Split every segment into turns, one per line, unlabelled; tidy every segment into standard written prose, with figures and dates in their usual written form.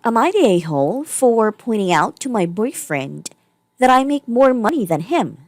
Am I the a-hole for pointing out to my boyfriend that I make more money than him?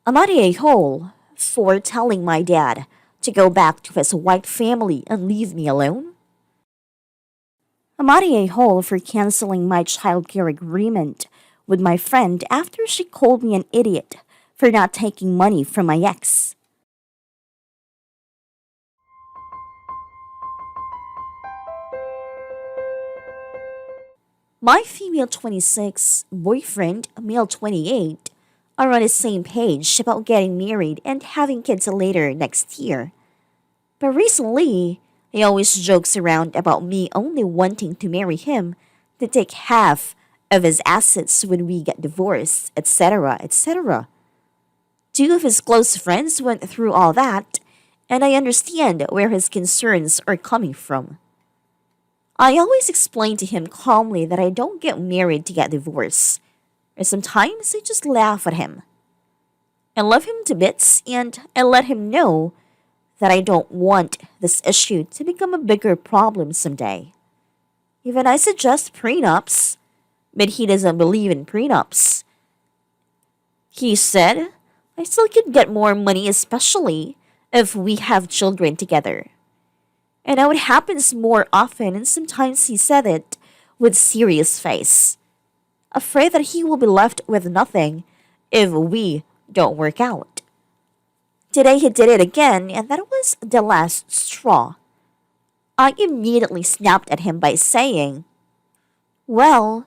Am I the a-hole for telling my dad to go back to his white family and leave me alone? Am I the a-hole for canceling my childcare agreement with my friend after she called me an idiot for not taking money from my ex? My female 26 boyfriend, male 28, are on the same page about getting married and having kids later next year. But recently, he always jokes around about me only wanting to marry him to take half of his assets when we get divorced, etc., etc. Two of his close friends went through all that, and I understand where his concerns are coming from. I always explain to him calmly that I don't get married to get divorced, or sometimes I just laugh at him. I love him to bits, and I let him know that I don't want this issue to become a bigger problem someday. Even I suggest prenups, but he doesn't believe in prenups. He said, I still could get more money, especially if we have children together. And now it happens more often, and sometimes he said it with serious face, afraid that he will be left with nothing if we don't work out. Today he did it again, and that was the last straw. I immediately snapped at him by saying, well,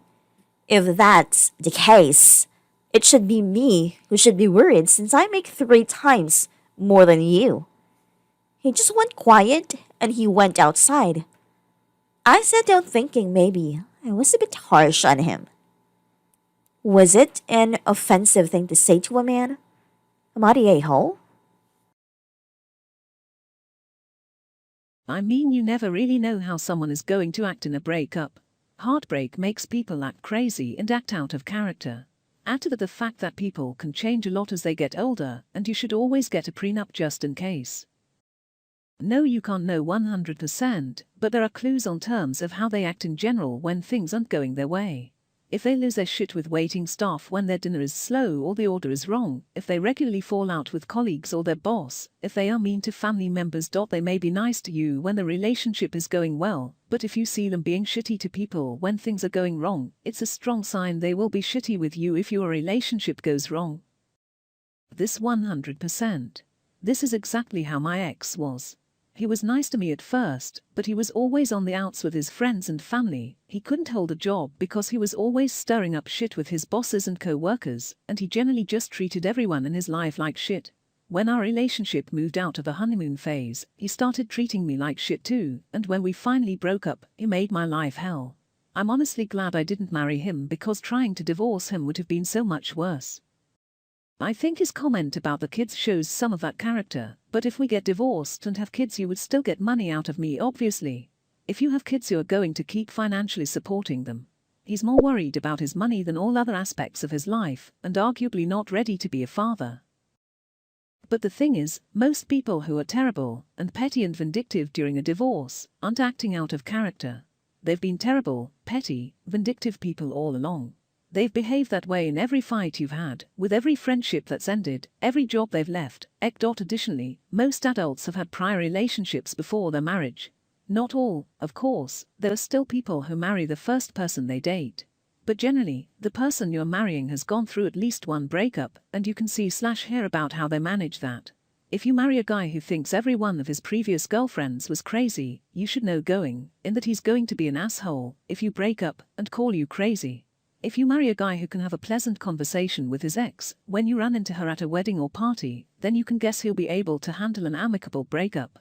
if that's the case, it should be me who should be worried since I make 3 times more than you. He just went quiet and he went outside. I sat down thinking maybe I was a bit harsh on him. Was it an offensive thing to say to a man? Am I the a-hole?
I mean, you never really know how someone is going to act in a breakup. Heartbreak makes people act crazy and act out of character. Add to that the fact that people can change a lot as they get older, and you should always get a prenup just in case. No, you can't know 100%, but there are clues on terms of how they act in general when things aren't going their way. If they lose their shit with waiting staff when their dinner is slow or the order is wrong, if they regularly fall out with colleagues or their boss, if they are mean to family members. They may be nice to you when the relationship is going well, but if you see them being shitty to people when things are going wrong, it's a strong sign they will be shitty with you if your relationship goes wrong. This 100%. This is exactly how my ex was. He was nice to me at first, but he was always on the outs with his friends and family. He couldn't hold a job because he was always stirring up shit with his bosses and co-workers, and he generally just treated everyone in his life like shit. When our relationship moved out of the honeymoon phase, he started treating me like shit too, and when we finally broke up, he made my life hell. I'm honestly glad I didn't marry him because trying to divorce him would have been so much worse. I think his comment about the kids shows some of that character, but if we get divorced and have kids, you would still get money out of me, obviously. If you have kids, you're going to keep financially supporting them. He's more worried about his money than all other aspects of his life, and arguably not ready to be a father. But the thing is, most people who are terrible and petty and vindictive during a divorce aren't acting out of character. They've been terrible, petty, vindictive people all along. They've behaved that way in every fight you've had, with every friendship that's ended, every job they've left. Additionally, most adults have had prior relationships before their marriage. Not all, of course. There are still people who marry the first person they date. But generally, the person you're marrying has gone through at least one breakup, and you can see/hear about how they manage that. If you marry a guy who thinks every one of his previous girlfriends was crazy, you should know going in that he's going to be an asshole if you break up and call you crazy. If you marry a guy who can have a pleasant conversation with his ex when you run into her at a wedding or party, then you can guess he'll be able to handle an amicable breakup.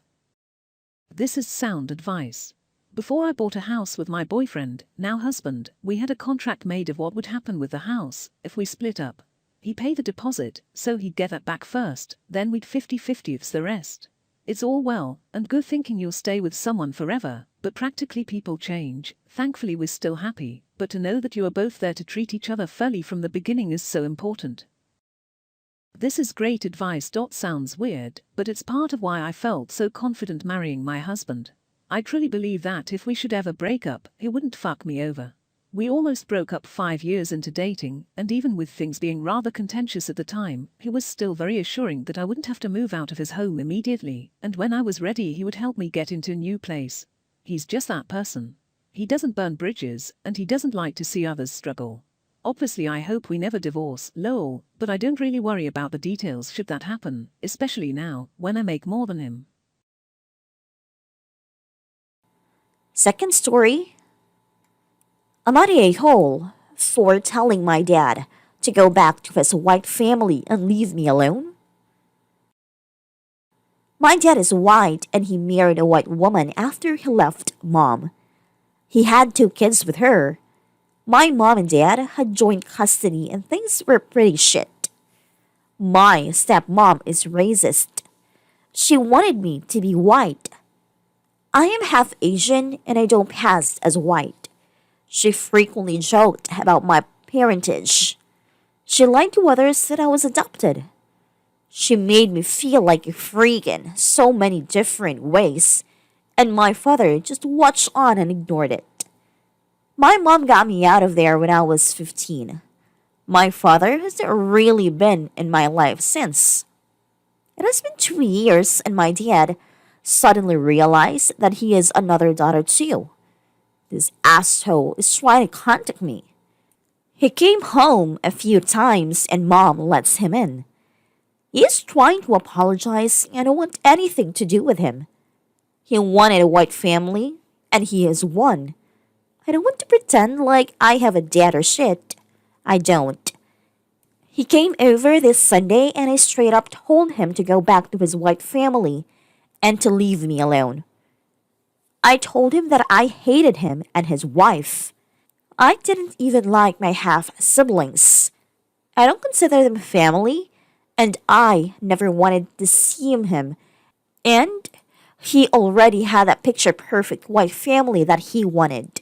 This is sound advice. Before I bought a house with my boyfriend, now husband, we had a contract made of what would happen with the house if we split up. He paid the deposit, so he'd get that back first, then we'd 50-50 the rest. It's all well and good thinking you'll stay with someone forever, but practically people change. Thankfully we're still happy, but to know that you are both there to treat each other fairly from the beginning is so important. This is great advice. Sounds weird, but it's part of why I felt so confident marrying my husband. I truly believe that if we should ever break up, he wouldn't fuck me over. We almost broke up 5 years into dating, and even with things being rather contentious at the time, he was still very assuring that I wouldn't have to move out of his home immediately, and when I was ready he would help me get into a new place. He's just that person. He doesn't burn bridges, and he doesn't like to see others struggle. Obviously I hope we never divorce, lol, but I don't really worry about the details should that happen, especially now, when I make more than him.
Second story. I'm not a hole for telling my dad to go back to his white family and leave me alone. My dad is white and he married a white woman after he left mom. He had 2 kids with her. My mom and dad had joint custody and things were pretty shit. My stepmom is racist. She wanted me to be white. I am half Asian and I don't pass as white. She frequently joked about my parentage. She lied to others that I was adopted. She made me feel like a freak in so many different ways, and my father just watched on and ignored it. My mom got me out of there when I was 15. My father hasn't really been in my life since. It has been 2 years and my dad suddenly realized that he has another daughter too. This asshole is trying to contact me. He came home a few times and mom lets him in. He is trying to apologize and I don't want anything to do with him. He wanted a white family and he has one. I don't want to pretend like I have a dad or shit. I don't. He came over this Sunday and I straight up told him to go back to his white family and to leave me alone. I told him that I hated him and his wife. I didn't even like my half-siblings. I don't consider them family, and I never wanted to see him. And he already had that picture-perfect white family that he wanted.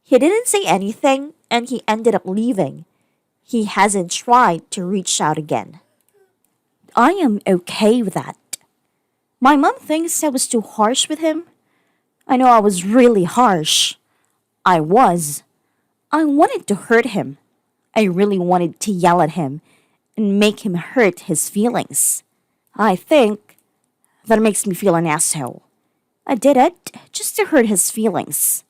He didn't say anything, and he ended up leaving. He hasn't tried to reach out again. I am okay with that. My mom thinks I was too harsh with him. I know I was really harsh. I was. I wanted to hurt him. I really wanted to yell at him and make him hurt his feelings. I think that makes me feel an asshole. I did it just to hurt his feelings.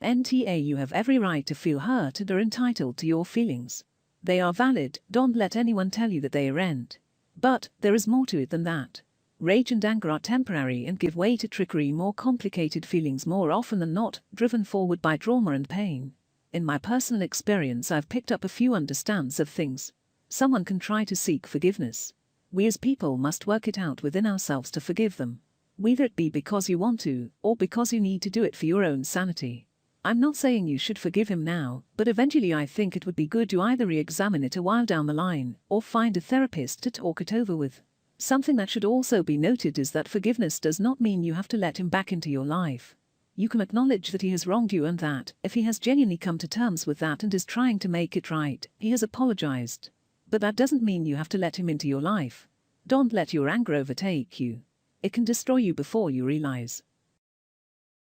NTA, you have every right to feel hurt and are entitled to your feelings. They are valid, don't let anyone tell you that they aren't. But there is more to it than that. Rage and anger are temporary and give way to trickery, more complicated feelings more often than not, driven forward by trauma and pain. In my personal experience, I've picked up a few understands of things. Someone can try to seek forgiveness. We as people must work it out within ourselves to forgive them. Whether it be because you want to, or because you need to do it for your own sanity. I'm not saying you should forgive him now, but eventually I think it would be good to either re-examine it a while down the line, or find a therapist to talk it over with. Something that should also be noted is that forgiveness does not mean you have to let him back into your life. You can acknowledge that he has wronged you and that, if he has genuinely come to terms with that and is trying to make it right, he has apologized. But that doesn't mean you have to let him into your life. Don't let your anger overtake you. It can destroy you before you realize.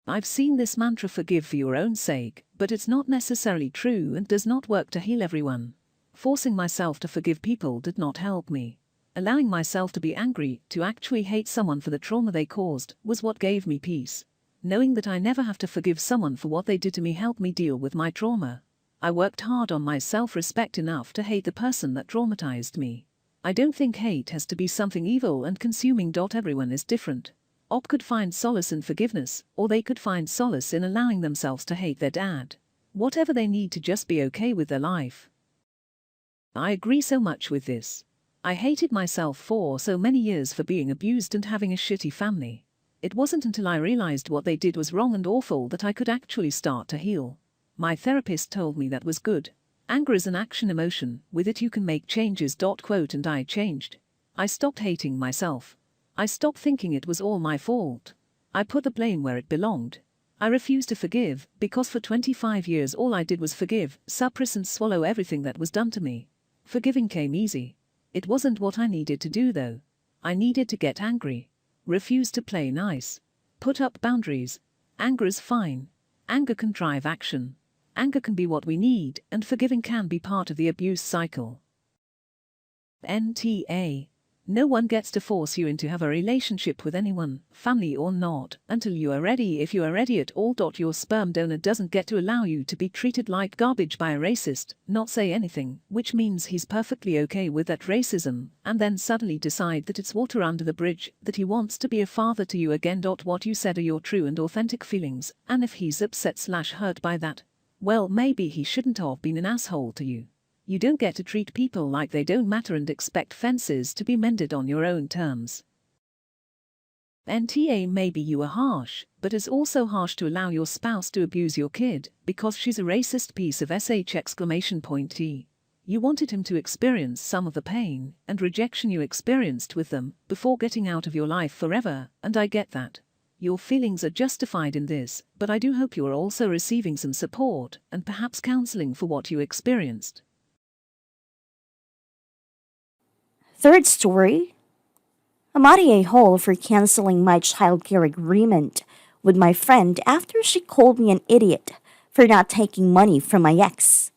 I've seen this mantra, forgive for your own sake, but it's not necessarily true and does not work to heal everyone. Forcing myself to forgive people did not help me. Allowing myself to be angry, to actually hate someone for the trauma they caused, was what gave me peace. Knowing that I never have to forgive someone for what they did to me helped me deal with my trauma. I worked hard on my self-respect enough to hate the person that traumatized me. I don't think hate has to be something evil and consuming. Everyone is different. Op could find solace in forgiveness, or they could find solace in allowing themselves to hate their dad. Whatever they need to just be okay with their life. I agree so much with this. I hated myself for so many years for being abused and having a shitty family. It wasn't until I realized what they did was wrong and awful that I could actually start to heal. My therapist told me that was good. Anger is an action emotion, with it you can make changes. And I changed. I stopped hating myself. I stopped thinking it was all my fault. I put the blame where it belonged. I refused to forgive, because for 25 years all I did was forgive, suppress and swallow everything that was done to me. Forgiving came easy. It wasn't what I needed to do though. I needed to get angry. Refuse to play nice. Put up boundaries. Anger is fine. Anger can drive action. Anger can be what we need, and forgiving can be part of the abuse cycle. NTA. No one gets to force you into have a relationship with anyone, family or not, until you are ready. If you are ready at all. Your sperm donor doesn't get to allow you to be treated like garbage by a racist, not say anything, which means he's perfectly okay with that racism, and then suddenly decide that it's water under the bridge, that he wants to be a father to you again. What you said are your true and authentic feelings, and if he's upset/hurt by that, well, maybe he shouldn't have been an asshole to you. You don't get to treat people like they don't matter and expect fences to be mended on your own terms. NTA. Maybe you are harsh, but it's also harsh to allow your spouse to abuse your kid because she's a racist piece of sh! You wanted him to experience some of the pain and rejection you experienced with them before getting out of your life forever, and I get that. Your feelings are justified in this, but I do hope you are also receiving some support and perhaps counseling for what you experienced.
Third story. I'm at a hole for canceling my childcare agreement with my friend after she called me an idiot for not taking money from my ex.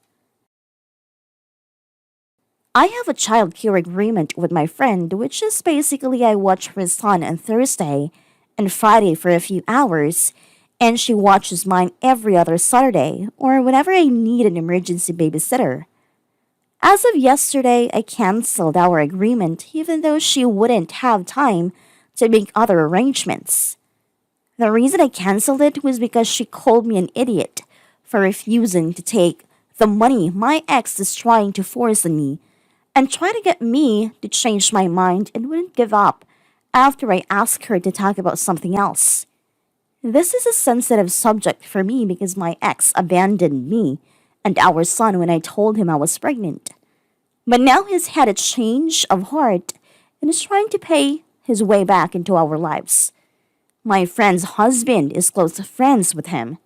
I have a childcare agreement with my friend, which is basically I watch her son on Thursday and Friday for a few hours, and she watches mine every other Saturday or whenever I need an emergency babysitter. As of yesterday, I canceled our agreement even though she wouldn't have time to make other arrangements. The reason I canceled it was because she called me an idiot for refusing to take the money my ex is trying to force on me and try to get me to change my mind and wouldn't give up after I asked her to talk about something else. This is a sensitive subject for me because my ex abandoned me and our son when I told him I was pregnant. But now he's had a change of heart and is trying to pay his way back into our lives. My friend's husband is close friends with him,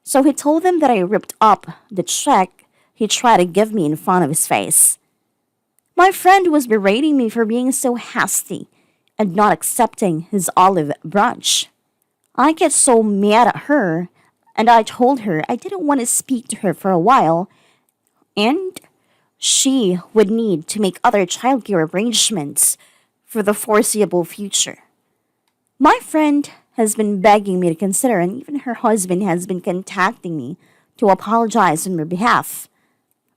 so he told them that I ripped up the check he tried to give me in front of his face. My friend was berating me for being so hasty and not accepting his olive branch. I get so mad at her, and I told her I didn't want to speak to her for a while, and she would need to make other childcare arrangements for the foreseeable future. My friend has been begging me to consider, and even her husband has been contacting me to apologize on her behalf.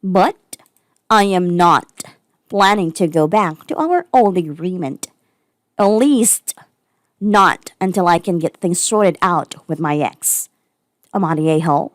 But I am not planning to go back to our old agreement. At least, not until I can get things sorted out with my ex. Amadieho.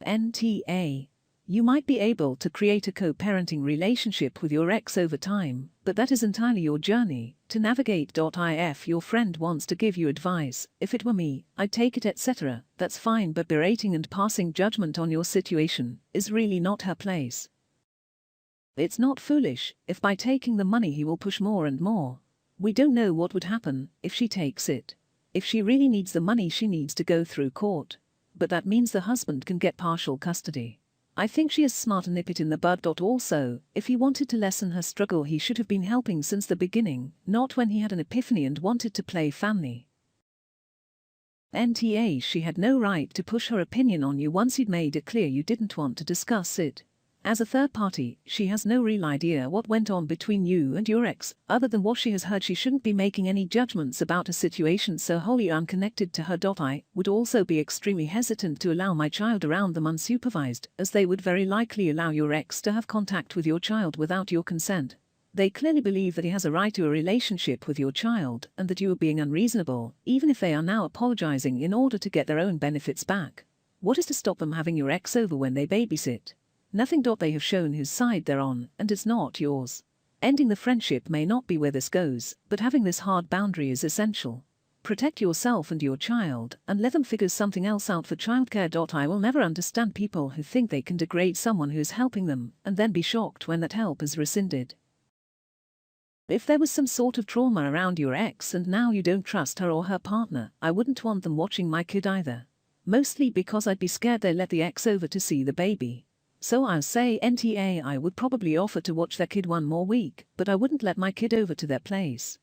NTA. You might be able to create a co-parenting relationship with your ex over time, but that is entirely your journey to navigate. If your friend wants to give you advice, if it were me, I'd take it, etc., that's fine, but berating and passing judgment on your situation is really not her place. It's not foolish if by taking the money he will push more and more. We don't know what would happen if she takes it. If she really needs the money, she needs to go through court. But that means the husband can get partial custody. I think she is smart and nip it in the bud. Also, if he wanted to lessen her struggle, he should have been helping since the beginning, not when he had an epiphany and wanted to play family. NTA. She had no right to push her opinion on you once you'd made it clear you didn't want to discuss it. As a third party, she has no real idea what went on between you and your ex, other than what she has heard. She shouldn't be making any judgments about a situation so wholly unconnected to her. I would also be extremely hesitant to allow my child around them unsupervised, as they would very likely allow your ex to have contact with your child without your consent. They clearly believe that he has a right to a relationship with your child and that you are being unreasonable, even if they are now apologizing in order to get their own benefits back. What is to stop them having your ex over when they babysit? Nothing. They have shown whose side they're on, and it's not yours. Ending the friendship may not be where this goes, but having this hard boundary is essential. Protect yourself and your child, and let them figure something else out for childcare. I will never understand people who think they can degrade someone who is helping them, and then be shocked when that help is rescinded. If there was some sort of trauma around your ex and now you don't trust her or her partner, I wouldn't want them watching my kid either. Mostly because I'd be scared they let the ex over to see the baby. So I'll say NTA I would probably offer to watch their kid one more week, but I wouldn't let my kid over to their place.